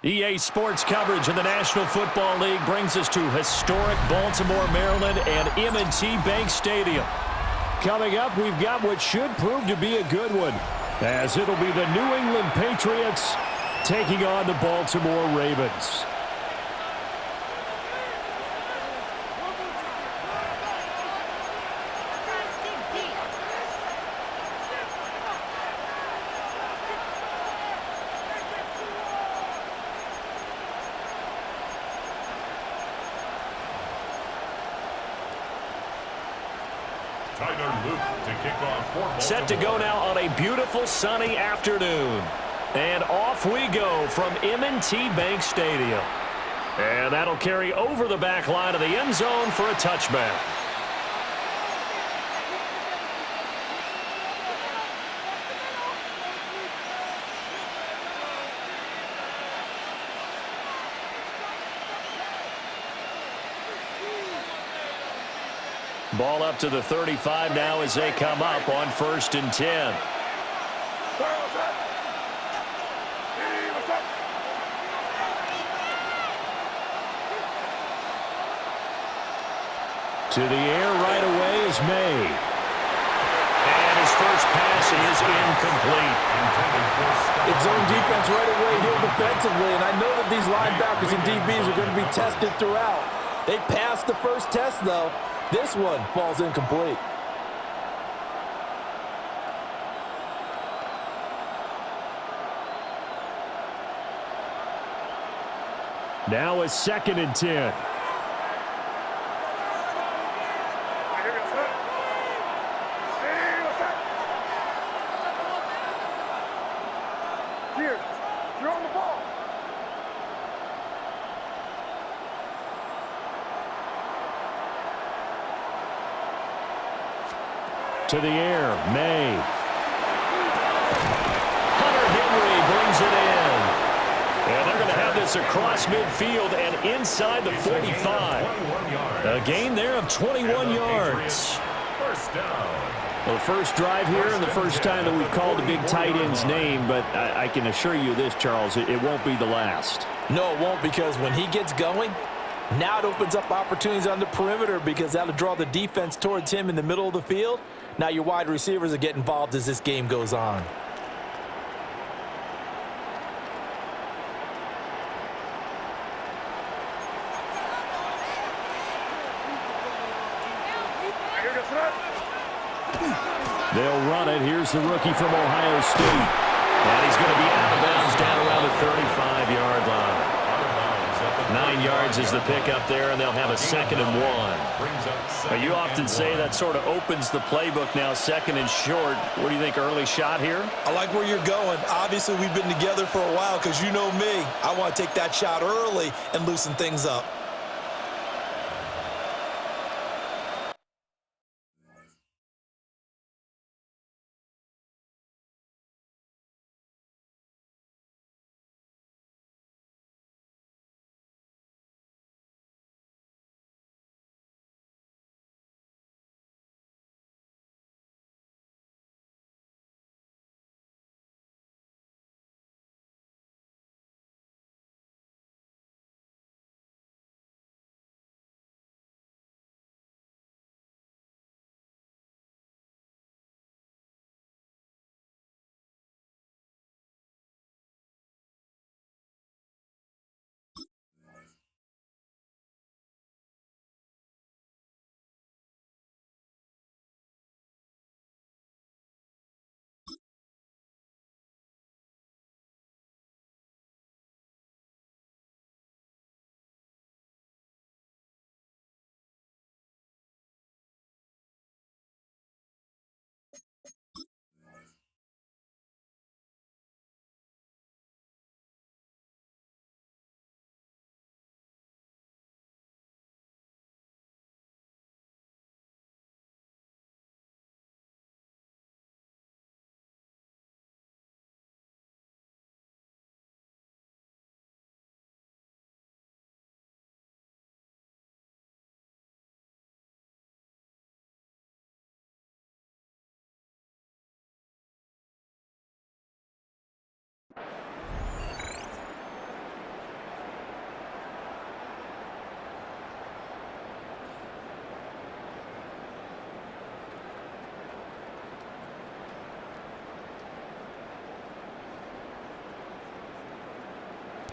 EA Sports coverage in the National Football League brings us to historic Baltimore, Maryland and M&T Bank Stadium. Coming up, we've got what should prove to be a good one, as it'll be the New England Patriots taking on the Baltimore Ravens. Set to go now on a beautiful sunny afternoon. And off we go from M&T Bank Stadium. And that'll carry over the back line of the end zone for a touchback. Ball up to the 35 now as they come up on 1st and 10. To the air right away is May. And his first pass is incomplete. It's zone defense right away here defensively, and I know that these linebackers and DBs are going to be tested throughout. They passed the first test, though. This one falls incomplete. Now it's 2nd and 10. You're on the ball. To the air, May. Hunter Henry brings it in. And they're going to have this across midfield and inside the 45. A gain there of 21 yards. First down. Well, the first drive here and the first time that we've called the big tight end's name, but I can assure you this, Charles, it won't be the last. No, it won't, because when he gets going, now it opens up opportunities on the perimeter because that'll draw the defense towards him in the middle of the field. Now your wide receivers will get involved as this game goes on. They'll run it. Here's the rookie from Ohio State. And he's going to be out of bounds down around the 35-yard line. 9 yards is the pickup there, and they'll have a 2nd and 1. You often say that sort of opens the playbook now, 2nd and short. What do you think, early shot here? I like where you're going. Obviously, we've been together for a while because you know me. I want to take that shot early and loosen things up.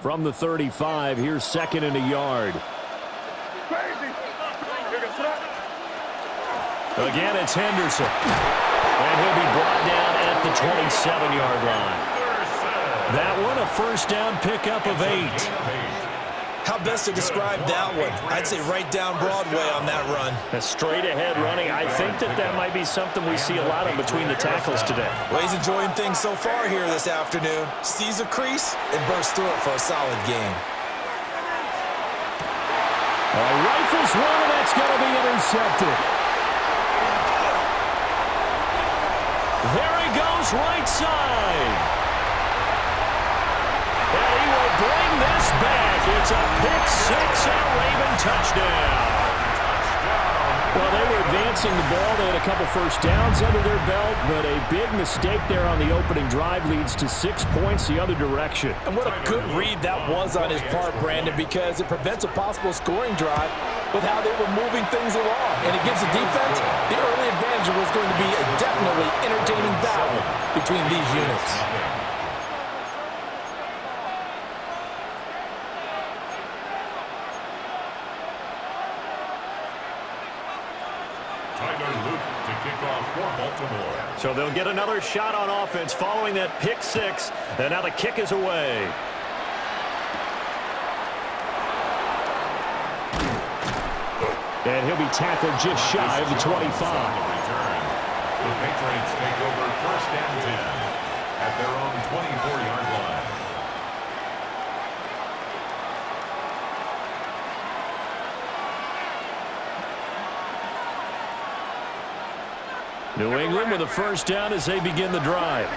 From the 35, here's second and a yard. Again, it's Henderson. And he'll be brought down at the 27-yard line. That one, a first down pickup of 8. How best to describe that one? I'd say right down Broadway on that run. A straight-ahead running. I think that might be something we see a lot of between the tackles today. Well, he's enjoying things so far here this afternoon. Sees a crease and bursts through it for a solid gain. Rifles one, and that's going to be intercepted. There he goes, right side. And he will bring this back. It's a pick-6 and a Raven touchdown. Well, they were advancing the ball. They had a couple first downs under their belt, but a big mistake there on the opening drive leads to 6 points the other direction. And what a good read that was on his part, Brandon, because it prevents a possible scoring drive with how they were moving things along. And it gives the defense the early advantage. Was going to be a definitely entertaining battle between these units. So they'll get another shot on offense following that pick-6, and now the kick is away. And he'll be tackled just shy of the 25. The Patriots take over first and 10 at their own 24-yard line. New England with a first down as they begin the drive.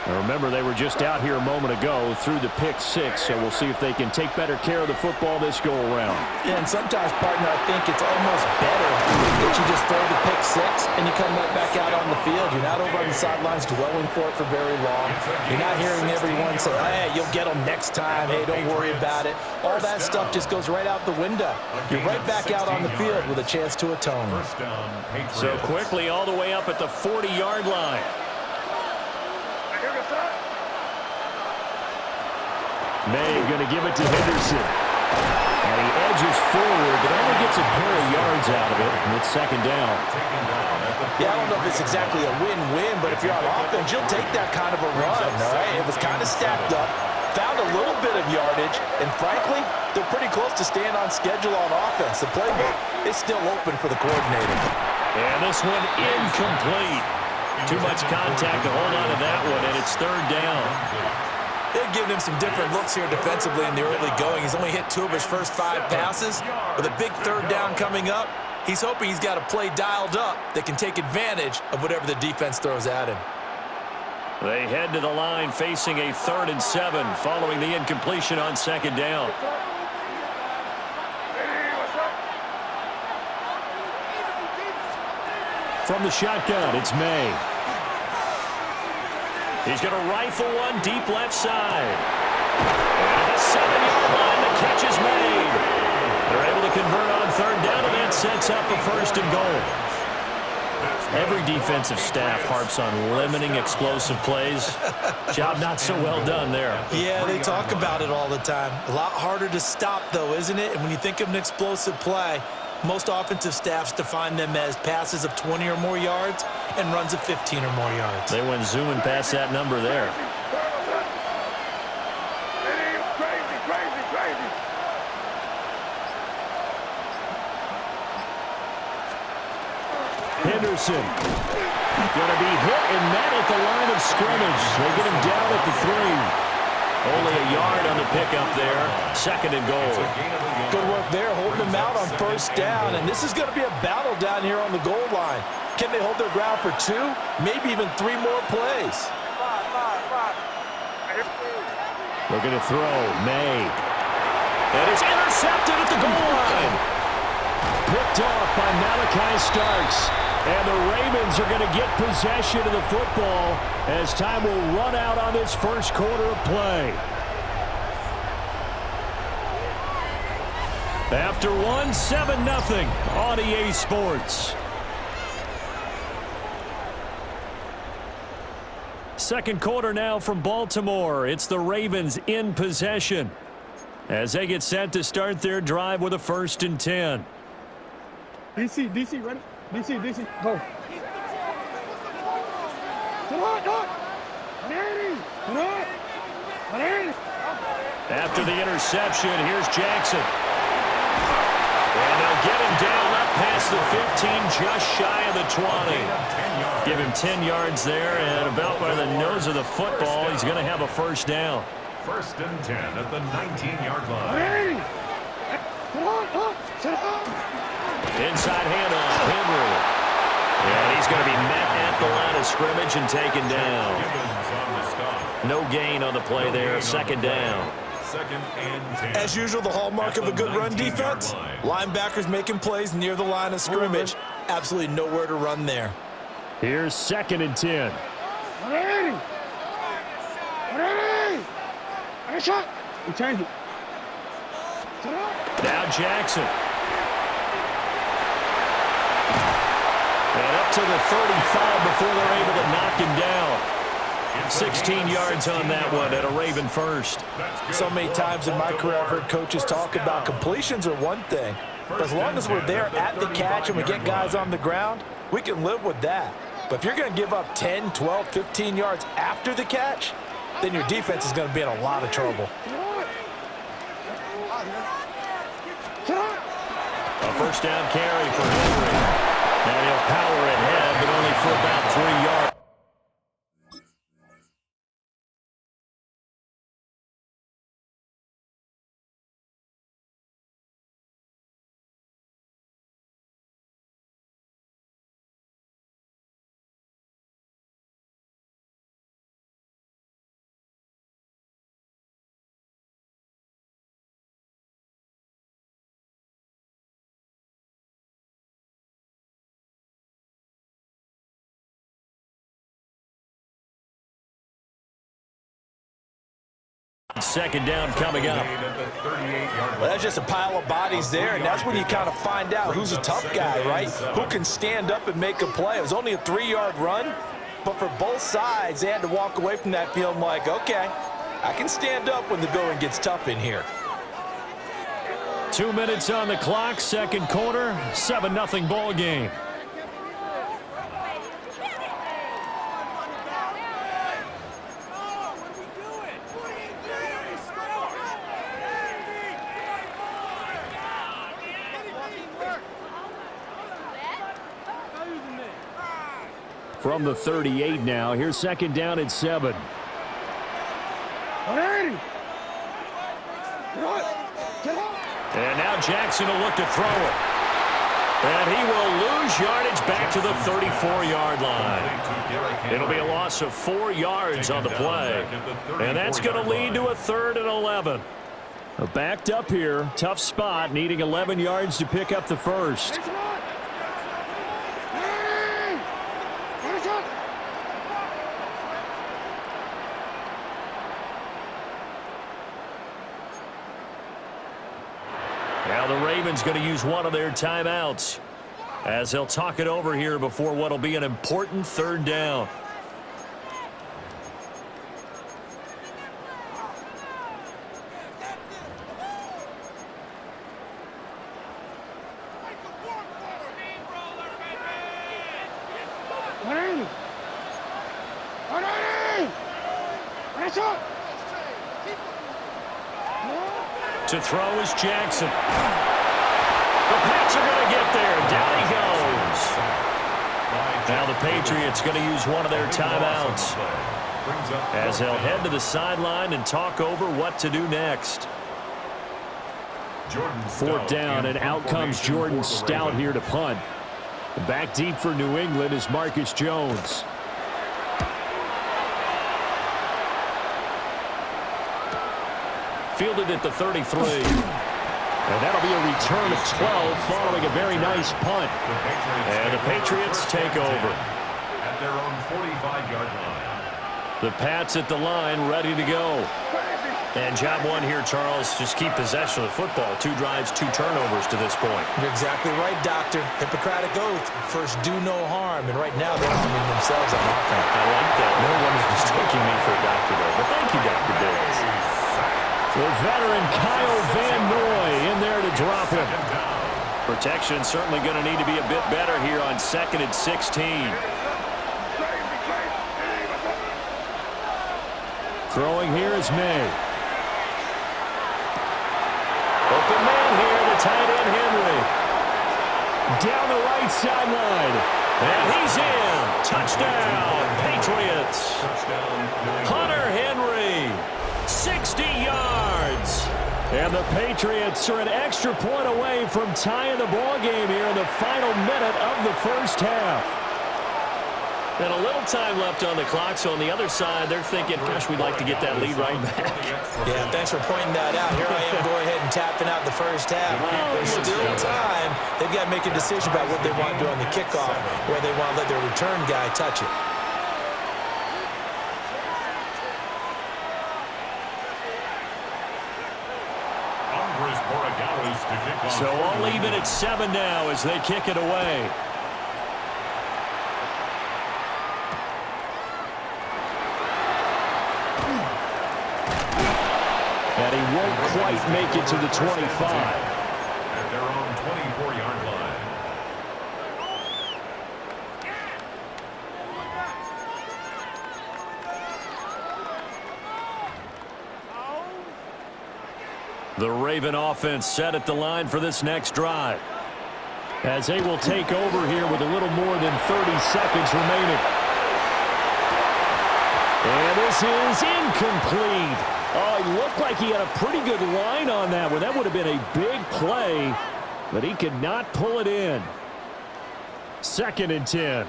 Now remember, they were just out here a moment ago through the pick-6, so we'll see if they can take better care of the football this go-around. Yeah, and sometimes, partner, I think it's almost better that you just throw the pick-6 and you come right back out on the field. You're not over on the sidelines dwelling for it for very long. You're not hearing everyone say, hey, you'll get them next time. Hey, don't worry about it. All that stuff just goes right out the window. You're right back out on the field with a chance to atone. So quickly all the way up at the 40-yard line. May going to give it to Henderson. And he edges forward, but only gets a pair of yards out of it, and it's second down. Yeah, I don't know if it's exactly a win-win, but if you're on offense, you'll take that kind of a run, all right? It was kind of stacked up, found a little bit of yardage, and frankly, they're pretty close to staying on schedule on offense. The playbook is still open for the coordinator. And this one incomplete. Too much contact to hold on to that one, and it's third down. They've given him some different looks here defensively in the early going. He's only hit 2 of his first 5 passes. With a big third down coming up, he's hoping he's got a play dialed up that can take advantage of whatever the defense throws at him. They head to the line facing a 3rd and 7 following the incompletion on second down. From the shotgun, it's May. He's going to rifle one deep left side. And at the 7-yard line, the catch is made. They're able to convert on third down, and that sets up a 1st and goal. Every defensive staff harps on limiting explosive plays. Job not so well done there. Yeah, they talk about it all the time. A lot harder to stop, though, isn't it? And when you think of an explosive play, most offensive staffs define them as passes of 20 or more yards and runs of 15 or more yards. They went zooming past that number there. Henderson going to be hit and met at the line of scrimmage. They get him down at the 3. Only a yard on the pickup there. 2nd and goal. Good work there, holding them out on first down. And this is going to be a battle down here on the goal line. Can they hold their ground for 2, maybe even 3 more plays? Looking to throw. May. And it's intercepted at the goal line. Picked off by Malachi Starks. And the Ravens are going to get possession of the football as time will run out on this first quarter of play. After 7-0 on EA Sports. Second quarter now from Baltimore. It's the Ravens in possession as they get set to start their drive with a 1st and 10. DC, ready? DC, go. After the interception, here's Jackson. And they'll get him down up past the 15, just shy of the 20. Give him 10 yards there, and about by the nose of the football, he's going to have a 1st down. 1st and 10 at the 19-yard line. Inside handoff, Henry. And he's going to be met at the line of scrimmage and taken down. No gain on the play there, 2nd down. 2nd and 10. As usual, the hallmark of a good run defense, linebackers making plays near the line of scrimmage. Absolutely nowhere to run there. Here's 2nd and 10. We change it. Now Jackson. And up to the 35 before they're able to knock him down. 16 yards on that one and a Raven 1st. So many times in my career I've heard coaches talk about completions are one thing, but as long as we're there at the catch and we get guys on the ground, we can live with that. But if you're going to give up 10, 12, 15 yards after the catch, then your defense is going to be in a lot of trouble. A 1st down carry for Henry. And he'll power ahead, but only for about 3 yards. Second down coming up. Well, that's just a pile of bodies there, and that's when you kind of find out who's a tough guy, right? Who can stand up and make a play. It was only a 3-yard run, but for both sides, they had to walk away from that feeling like, okay, I can stand up when the going gets tough in here. 2 minutes on the clock, 2nd quarter, 7-0 ball game. From the 38 now, here's 2nd down at 7. And now Jackson will look to throw it. And he will lose yardage back to the 34-yard line. It'll be a loss of 4 yards on the play. And that's going to lead to a 3rd and 11. Backed up here, tough spot, needing 11 yards to pick up the 1st. Now the Ravens going to use one of their timeouts as they'll talk it over here before what will be an important 3rd down. To throw is Jackson. The Pats are going to get there. Down he goes. Now the Patriots going to use one of their timeouts as they'll head to the sideline and talk over what to do next. 4th down, and out comes Jordan Stout here to punt. Back deep for New England is Marcus Jones. Fielded at the 33. And that'll be a return of 12 following a very nice punt. And the Patriots take over. At their own 45-yard line. The Pats at the line ready to go. And job one here, Charles, just keep possession of the football. 2 drives, 2 turnovers to this point. You're exactly right, Doctor. Hippocratic oath. First, do no harm. And right now, they're arming themselves on offense. I like that. No one is mistaking me for a doctor, though. But thank you, Dr. Diggs. The veteran Kyle Van Noy in there to drop him. Protection certainly going to need to be a bit better here on 2nd and 16. Throwing here is May. Open man here, the tight end Henry. Down the right sideline. And he's in. Touchdown, Patriots. Hunter Henry, 60 yards. And the Patriots are an extra point away from tying the ball game here in the final minute of the first half. And a little time left on the clock, so on the other side, they're thinking, gosh, we'd like to get that lead right back. Yeah, thanks for pointing that out. Here I am going ahead and tapping out the first half. There's still time. They've got to make a decision about what they want to do on the kickoff, where they want to let their return guy touch it. So all even at 7 now as they kick it away. And he won't quite make it to the 25. At their own 24-yard line. The Raven offense set at the line for this next drive, as they will take over here with a little more than 30 seconds remaining. And this is incomplete. Oh, he looked like he had a pretty good line on that one. That would have been a big play, but he could not pull it in. 2nd and 10.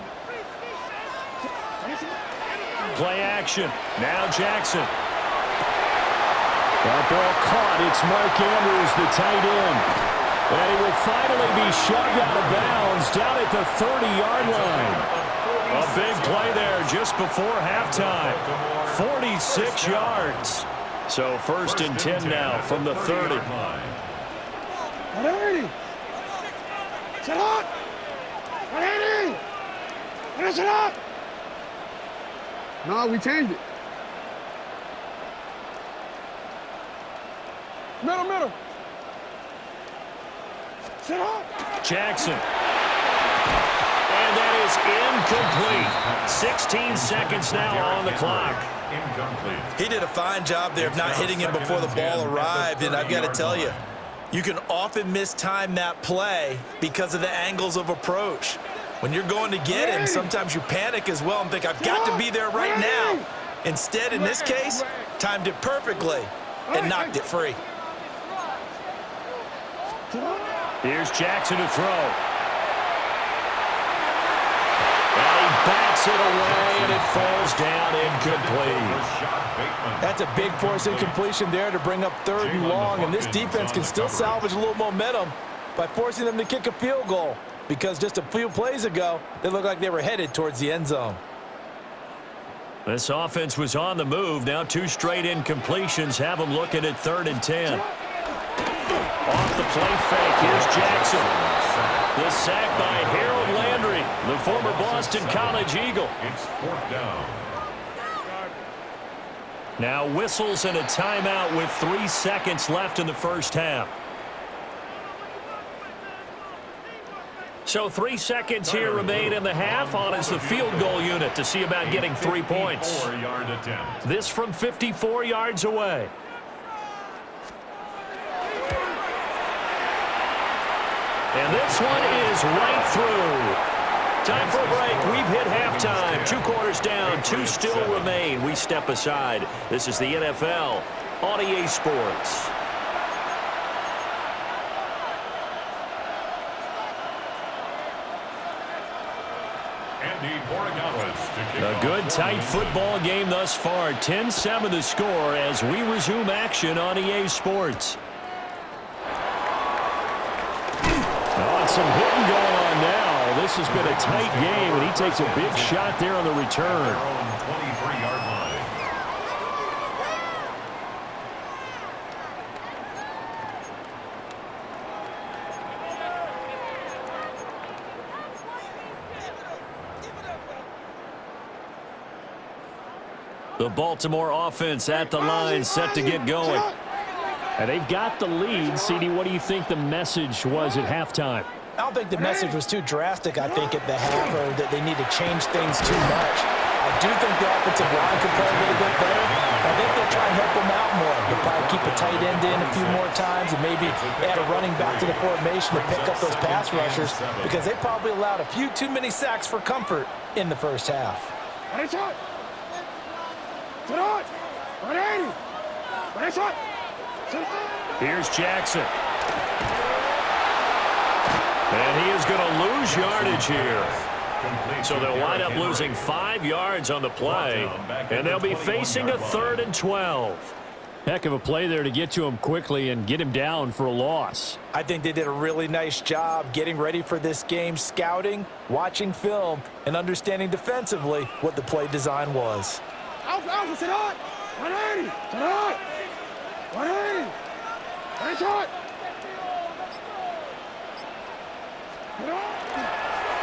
Play action. Now Jackson. That ball caught. It's Mark Andrews, the tight end. And he will finally be shoved out of bounds down at the 30-yard line. A big play there just before halftime. 46 yards. So 1st and 10 now from the 30. Ready? Set up! Ready? Set up! No, we changed it. Middle. Set up! Jackson. And that is incomplete. 16 seconds now on the clock. Incomplete. He did a fine job there of not hitting him before the ball arrived, and I've got to tell you, you can often mistime that play because of the angles of approach. When you're going to get him, sometimes you panic as well and think, I've got to be there right now. Instead, in this case, timed it perfectly and knocked it free. Here's Jackson to throw. And he bats it away, and it falls down incomplete. That's a big force incompletion there to bring up 3rd and long, and this defense can still salvage a little momentum by forcing them to kick a field goal, because just a few plays ago, they looked like they were headed towards the end zone. This offense was on the move. Now 2 straight incompletions have them looking at 3rd and 10. Off the play fake, here's Jackson. The sack by Harold Landry, the former Boston College Eagle. It's 4th down. Now whistles and a timeout with 3 seconds left in the first half. So 3 seconds here remain in the half on as the field goal unit to see about getting 3 points. 54-yard attempt. This from 54 yards away. And this one is right through. Time for a break. We've hit halftime. 2 quarters down. 2 still remain. We step aside. This is the NFL on EA Sports. A good, tight football game thus far. 10-7 the score as we resume action on EA Sports. Some hitting going on now. This has been a tight game, and he takes a big shot there on the return. The Baltimore offense at the line, set to get going. And they've got the lead. CD, what do you think the message was at halftime? I don't think the message was too drastic, I think, at the half, or that they need to change things too much. I do think the offensive line could play a little bit better. I think they'll try and help them out more. They'll probably keep a tight end in a few more times and maybe add a running back to the formation to pick up those pass rushers, because they probably allowed a few too many sacks for comfort in the first half. Here's Jackson. And he is going to lose yardage here. So they'll wind up losing 5 yards on the play, and they'll be facing a 3rd and 12. Heck of a play there to get to him quickly and get him down for a loss. I think they did a really nice job getting ready for this game, scouting, watching film, and understanding defensively what the play design was. Alpha, sit hot! 180! Sit hot! 180! Nice hot!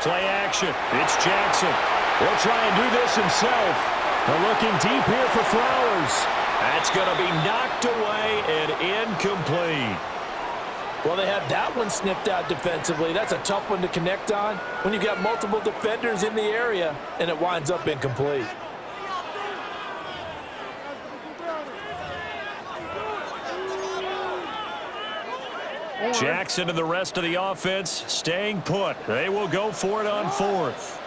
Play action. It's Jackson. He'll try and do this himself. They're looking deep here for Flowers. That's going to be knocked away and incomplete. Well, they had that one snipped out defensively. That's a tough one to connect on when you've got multiple defenders in the area and it winds up incomplete. Jackson and the rest of the offense staying put. They will go for it on 4th.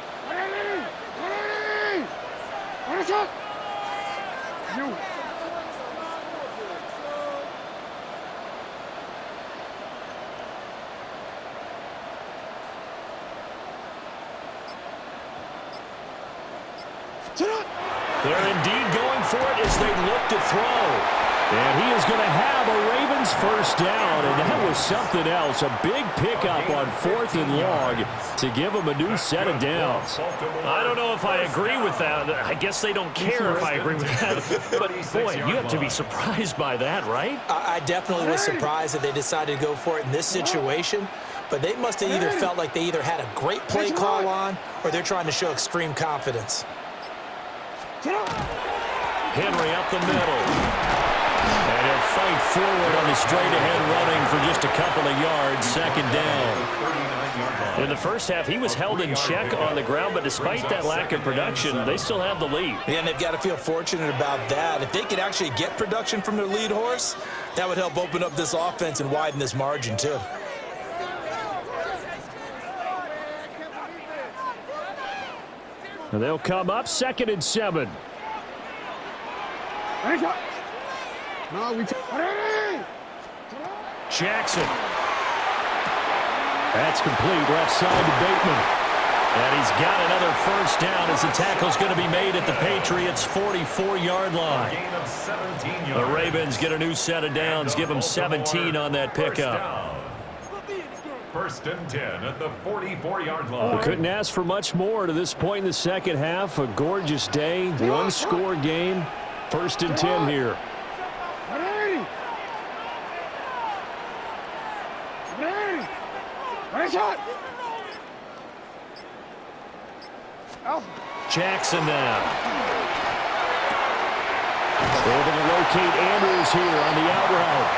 They're indeed going for it as they look to throw. And he is going to have a Ravens first down, and that was something else. A big pickup on 4th and long to give them a new set of downs. I don't know if I agree with that. I guess they don't care if I agree with that. But, boy, you have to be surprised by that, right? I definitely was surprised that they decided to go for it in this situation. But they must have either felt like they either had a great play call on or they're trying to show extreme confidence. Henry up the middle. And he'll fight forward on the straight-ahead running for just a couple of yards, 2nd down. In the first half, he was held in check on the ground, but despite that lack of production, they still have the lead. Yeah, and they've got to feel fortunate about that. If they could actually get production from their lead horse, that would help open up this offense and widen this margin, too. And they'll come up 2nd and 7. Jackson. That's complete left side to Bateman. And he's got another first down as the tackle's going to be made at the Patriots' 44-yard line. The Ravens get a new set of downs, give them 17 on that pickup. 1st and 10 at the 44-yard line. We couldn't ask for much more to this point in the second half. A gorgeous day, one-score game. 1st and 10 here. Jackson now. Able to locate Andrews here on the out route.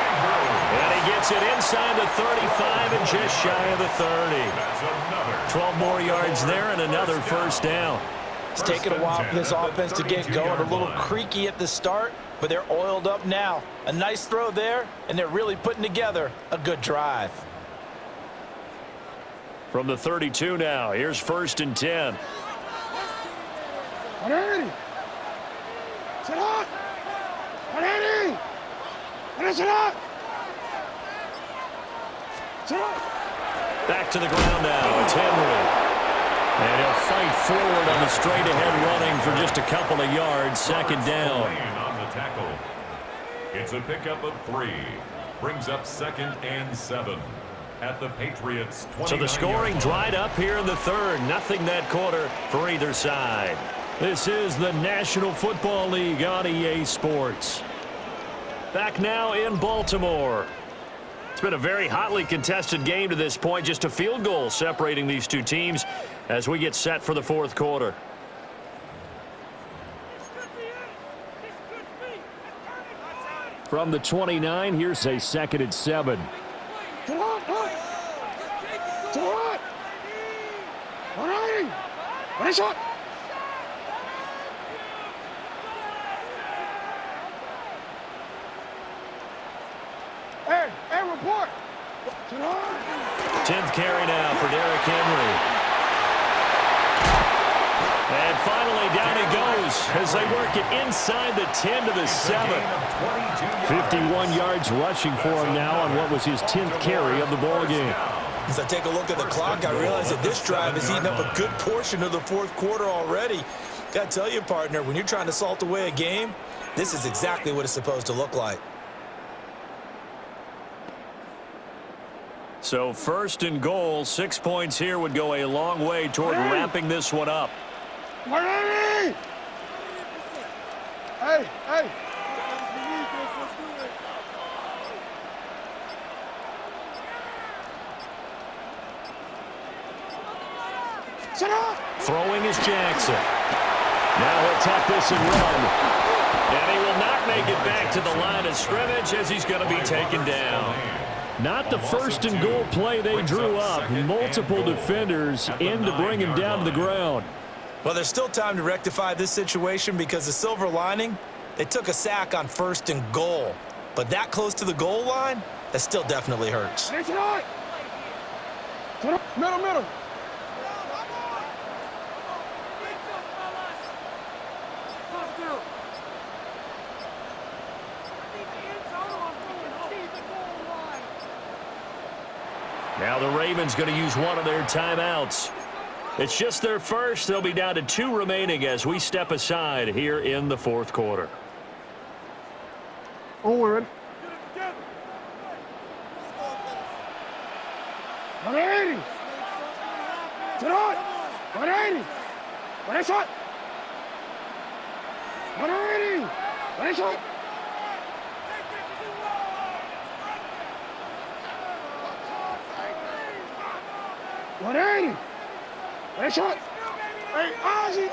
And he gets it inside the 35 and just shy of the 30. 12 more yards there and another first down. It's taken a while for this offense to get going. A little creaky at the start, but they're oiled up now. A nice throw there, and they're really putting together a good drive. From the 32 now, here's 1st and 10. 180! Sit hot! 180! Sit hot! Sit hot! Back to the ground now. It's Henry. And he'll fight forward on the straight-ahead running for just a couple of yards. 2nd down. On the tackle. It's a pickup of 3. Brings up 2nd and 7 at the Patriots' 29. So the scoring dried up here in the 3rd. Nothing that quarter for either side. This is the National Football League on EA Sports. Back now in Baltimore. It's been a very hotly contested game to this point. Just a field goal separating these two teams as we get set for the 4th quarter. From the 29, here's a 2nd and 7. Sit hot, hot. Sit hot. 180. Ready, shot. Hey, report. Sit hot. 10th carry now for Derrick Henry. And finally, down he goes as they work it inside the 10 to the 7. 51 yards rushing for him now on what was his 10th carry of the ball game. As I take a look at the clock, I realize that this drive has eaten up a good portion of the fourth quarter already. Got to tell you, partner, when you're trying to salt away a game, this is exactly what it's supposed to look like. So 1st and goal, 6 points here would go a long way toward wrapping this one up. 180. Hey. Sit up. Throwing is Jackson. Now he'll tuck this and run. And he will not make it back to the line of scrimmage as he's going to be taken down. Not the 1st and goal play they drew up. Multiple defenders in to bring him down to the ground. Well, there's still time to rectify this situation because the silver lining, they took a sack on 1st and goal. But that close to the goal line, that still definitely hurts. Hey, sit up. Middle. Now the Ravens going to use one of their timeouts. It's just their first. They'll be down to 2 remaining as we step aside here in the 4th quarter. Owen. 180. Sit on. 180. Ready, shot. 180. Ready, shot. Ready, shot. Hey, Ozzy.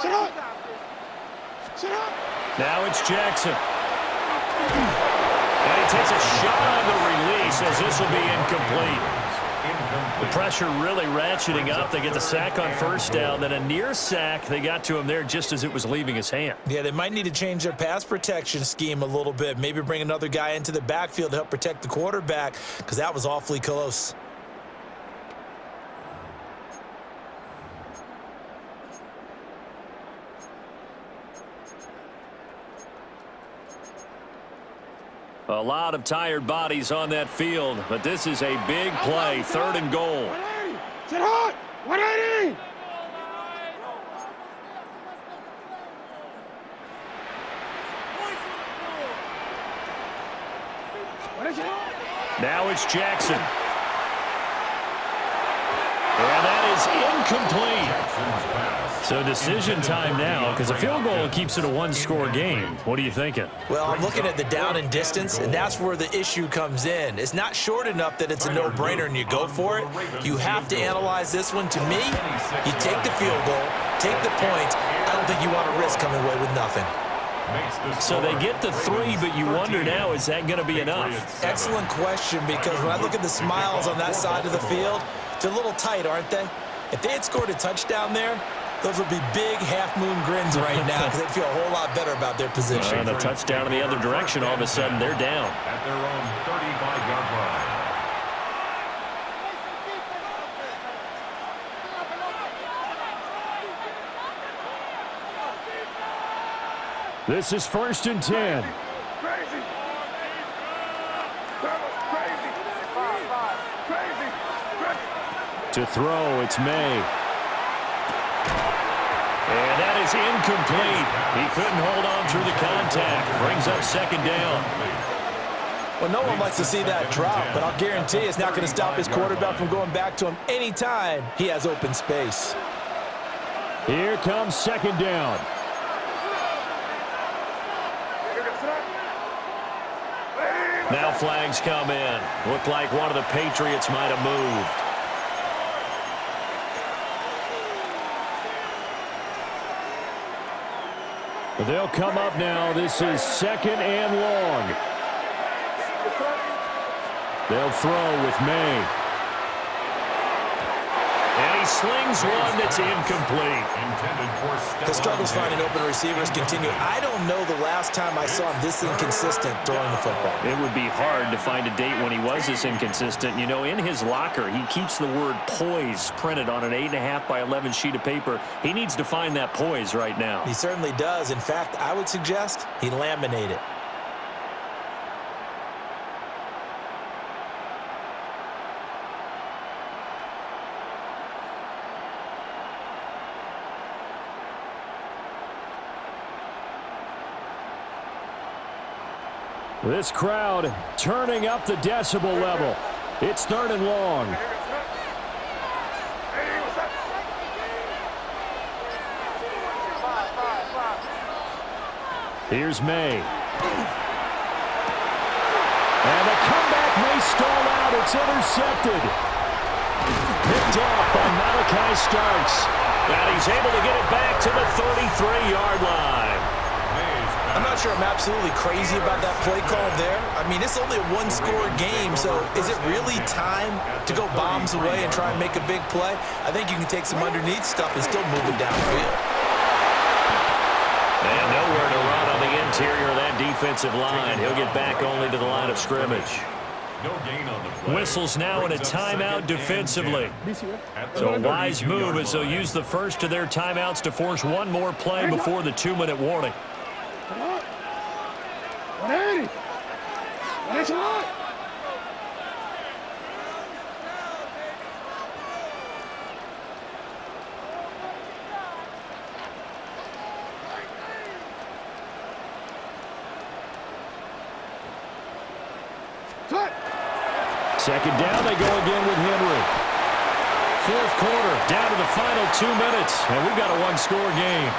Sit up. Now it's Jackson. And he takes a shot on the release as this will be incomplete. The pressure really ratcheting up. They get the sack on 1st down, then a near sack. They got to him there just as it was leaving his hand. Yeah, they might need to change their pass protection scheme a little bit. Maybe bring another guy into the backfield to help protect the quarterback because that was awfully close. A lot of tired bodies on that field, but this is a big play, 3rd and goal. 180. Sit hot. 180. Now it's Jackson. And that is incomplete. So decision time now because a field goal keeps it a 1-score game. What are you thinking? Well, I'm looking at the down and distance, and that's where the issue comes in. It's not short enough that it's a no-brainer and you go for it. You have to analyze this one. To me, you take the field goal, take the points. I don't think you want to risk coming away with nothing. So they get the 3, but you wonder now, is that going to be enough? Excellent question, because when I look at the smiles on that side of the field, they're a little tight, aren't they? If they had scored a touchdown there, those would be big half-moon grins right now because they'd feel a whole lot better about their position. And a touchdown in the other direction, all of a sudden they're down. At their own 35-yard line. This is 1st and 10. Crazy. To throw, it's May. And that is incomplete. He couldn't hold on through the contact. Brings up 2nd down. Well, no one likes to see that drop, but I'll guarantee it's not going to stop his quarterback from going back to him anytime he has open space. Here comes 2nd down. Now flags come in. Looked like one of the Patriots might have moved. They'll come up now. This is 2nd and long. They'll throw with May. And he slings one that's incomplete. The struggles finding open receivers continue. I don't know the last time I saw him this inconsistent throwing the football. It would be hard to find a date when he was this inconsistent. You know, in his locker, he keeps the word poise printed on an 8.5 by 11 sheet of paper. He needs to find that poise right now. He certainly does. In fact, I would suggest he laminate it. This crowd turning up the decibel level. It's 3rd and long. Here's May. And the comeback may stall out. It's intercepted. Picked off by Malachi Starks. And he's able to get it back to the 33-yard line. I'm not sure I'm absolutely crazy about that play call there. I mean, it's only a one-score game, so is it really time to go bombs away and try and make a big play? I think you can take some underneath stuff and still move it downfield. And nowhere to run on the interior of that defensive line. He'll get back only to the line of scrimmage. No gain on the play. Whistles now in a timeout defensively. So a wise move as they'll use the first of their timeouts to force one more play before the 2-minute warning. 180. That's a lot. Second down, they go again with Henry. 4th quarter, down to the final 2 minutes, and we've got a one-score game.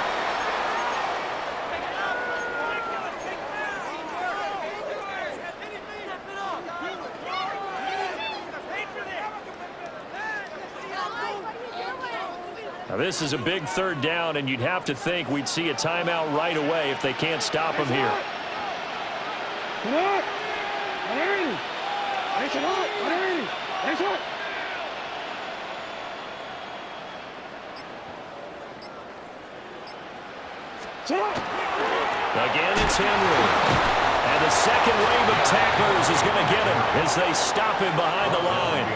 Now this is a big 3rd down, and you'd have to think we'd see a timeout right away if they can't stop him here. Come on. 180. That's a lot. 180. That's it. Again, it's Henry. And the second wave of tacklers is going to get him as they stop him behind the line.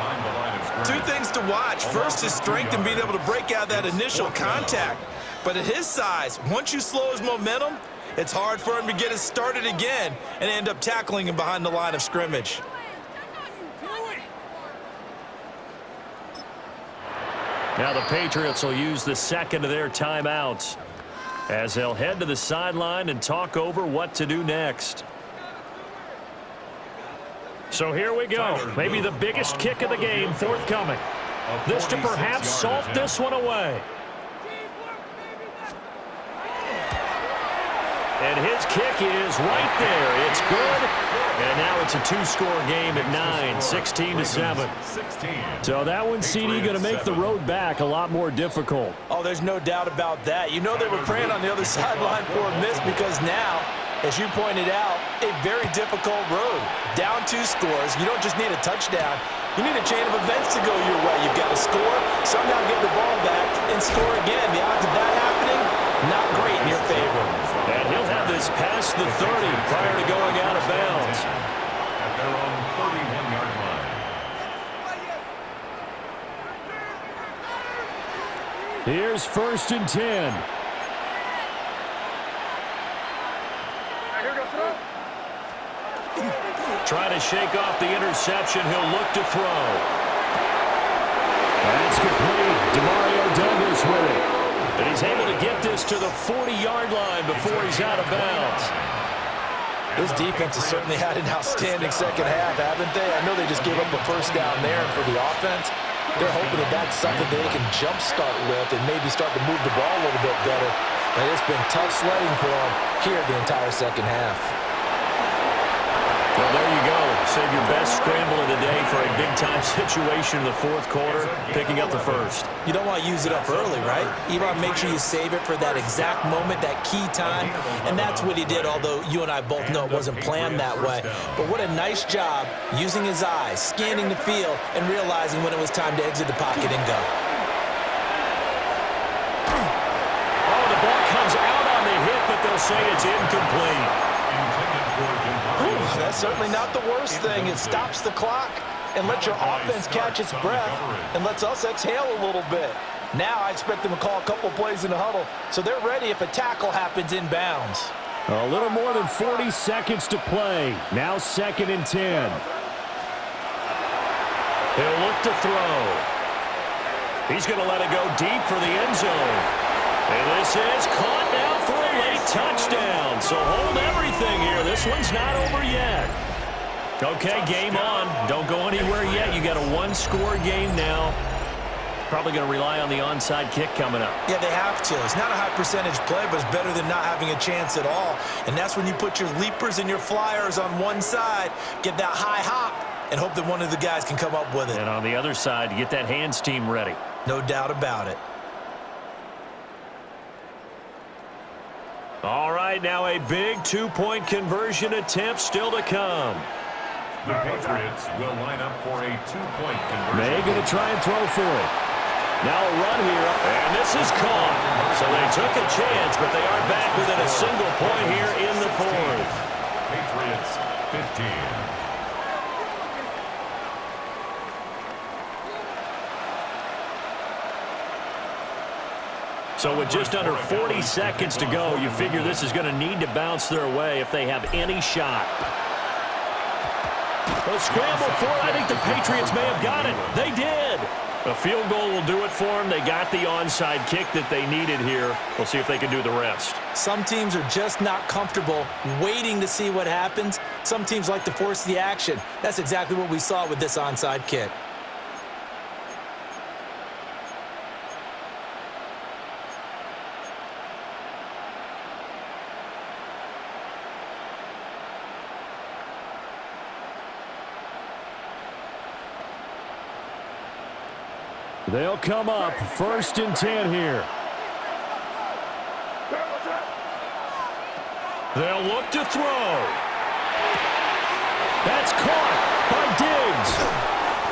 Two things to watch. First, his strength and being able to break out that initial contact. But at his size, once you slow his momentum, it's hard for him to get it started again and end up tackling him behind the line of scrimmage. Now the Patriots will use the second of their timeouts as they'll head to the sideline and talk over what to do next. So here we go. Maybe the biggest kick of the game forthcoming. This to perhaps salt this one away. And his kick is right there. It's good. And now it's a 2-score game at 9, 16-7. So that one, CD, going to make the road back a lot more difficult. Oh, there's no doubt about that. You know they were praying on the other sideline for a miss because now, as you pointed out, a very difficult road. Down 2 scores. You don't just need a touchdown. You need a chain of events to go your way. You've got to score, somehow get the ball back, and score again. The odds of that happening, not great in your favor. And he'll have this past the 30 prior to going out of bounds. At their own 31-yard line. Here's 1st and 10. Trying to shake off the interception. He'll look to throw. That's complete. Demario Douglas with it. And he's able to get this to the 40-yard line before he's out of bounds. This defense has certainly had an outstanding second half, haven't they? I know they just gave up a first down there, and for the offense, they're hoping that that's something they can jumpstart with and maybe start to move the ball a little bit better. But it's been tough sledding for them here the entire second half. Well, there you go. Save your best scramble of the day for a big-time situation in the fourth quarter, picking up the first. You don't want to use it up early, right? You want to make sure you save it for that exact moment, that key time, and that's what he did, although you and I both know it wasn't planned that way. But what a nice job using his eyes, scanning the field, and realizing when it was time to exit the pocket and go. Oh, the ball comes out on the hit, but they'll say it's incomplete. That's certainly not the worst thing. It stops the clock and lets your offense catch its breath and lets us exhale a little bit. Now I expect them to call a couple plays in the huddle so they're ready if a tackle happens inbounds. A little more than 40 seconds to play. Now 2nd and 10. He'll look to throw. He's going to let it go deep for the end zone. And this is caught now for a late touchdown. So hold everything here. This one's not over yet. Okay, game on. Don't go anywhere yet. You got a one-score game now. Probably going to rely on the onside kick coming up. Yeah, they have to. It's not a high percentage play, but it's better than not having a chance at all. And that's when you put your leapers and your flyers on one side, get that high hop, and hope that one of the guys can come up with it. And on the other side, you get that hands team ready. No doubt about it. All right, now a big two-point conversion attempt still to come. The Patriots will line up for a two-point conversion. May going to try and throw for it. Now a run here, and this is caught. So they took a chance, but they are back within a single point here in the fourth. Patriots 15. So with just under 40 seconds to go, you figure this is going to need to bounce their way if they have any shot. A scramble for it. I think the Patriots may have got it. They did. A field goal will do it for them. They got the onside kick that they needed here. We'll see if they can do the rest. Some teams are just not comfortable waiting to see what happens. Some teams like to force the action. That's exactly what we saw with this onside kick. They'll come up 1st and 10 here. They'll look to throw. That's caught by Diggs.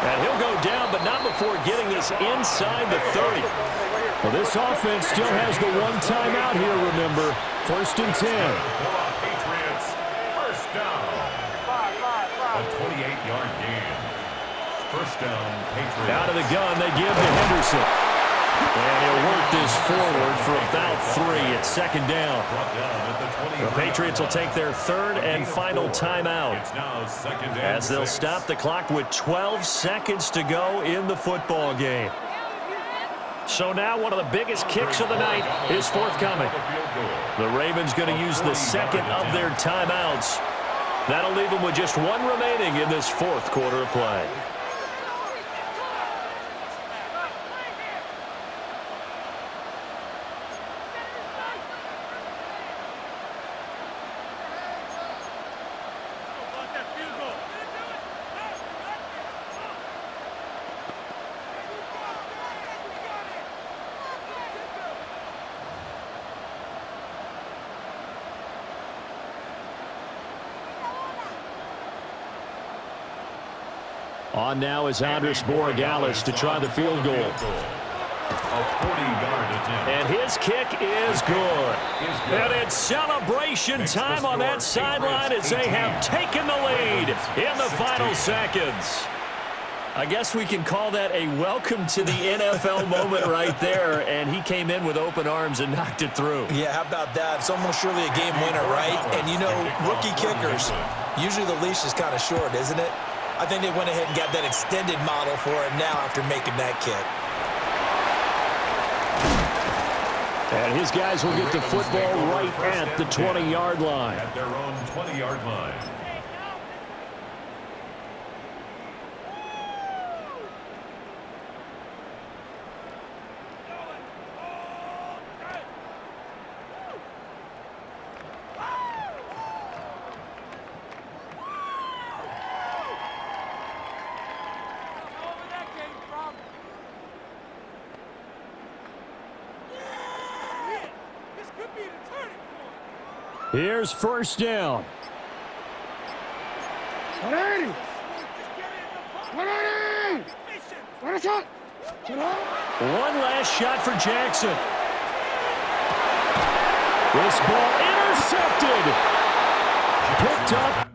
And he'll go down, but not before getting this inside the 30. Well, this offense still has the one timeout here, remember. 1st and 10. Patriots, first down. A 28-yard gain. First down, Patriots. Out of the gun, they give to Henderson. And he'll work this forward for about 3 at 2nd down. The Patriots will take their 3rd and final timeout as they'll stop the clock with 12 seconds to go in the football game. So now one of the biggest kicks of the night is forthcoming. The Ravens going to use the 2nd of their timeouts. That'll leave them with just 1 remaining in this 4th quarter of play. On now is Andres Borregales to try the field goal. A 40-yard attempt. And his kick is good. And it's celebration time on that sideline as they have taken the lead in the final seconds. I guess we can call that a welcome to the NFL moment right there, and he came in with open arms and knocked it through. Yeah, how about that? It's almost surely a game winner, right? And, you know, rookie kickers, usually the leash is kind of short, isn't it? I think they went ahead and got that extended model for him now after making that kick. And his guys will get the football right at the 20-yard line. At their own 20-yard line. Here's first down. 180. 180. What a shot. One last shot for Jackson. This ball intercepted. Picked up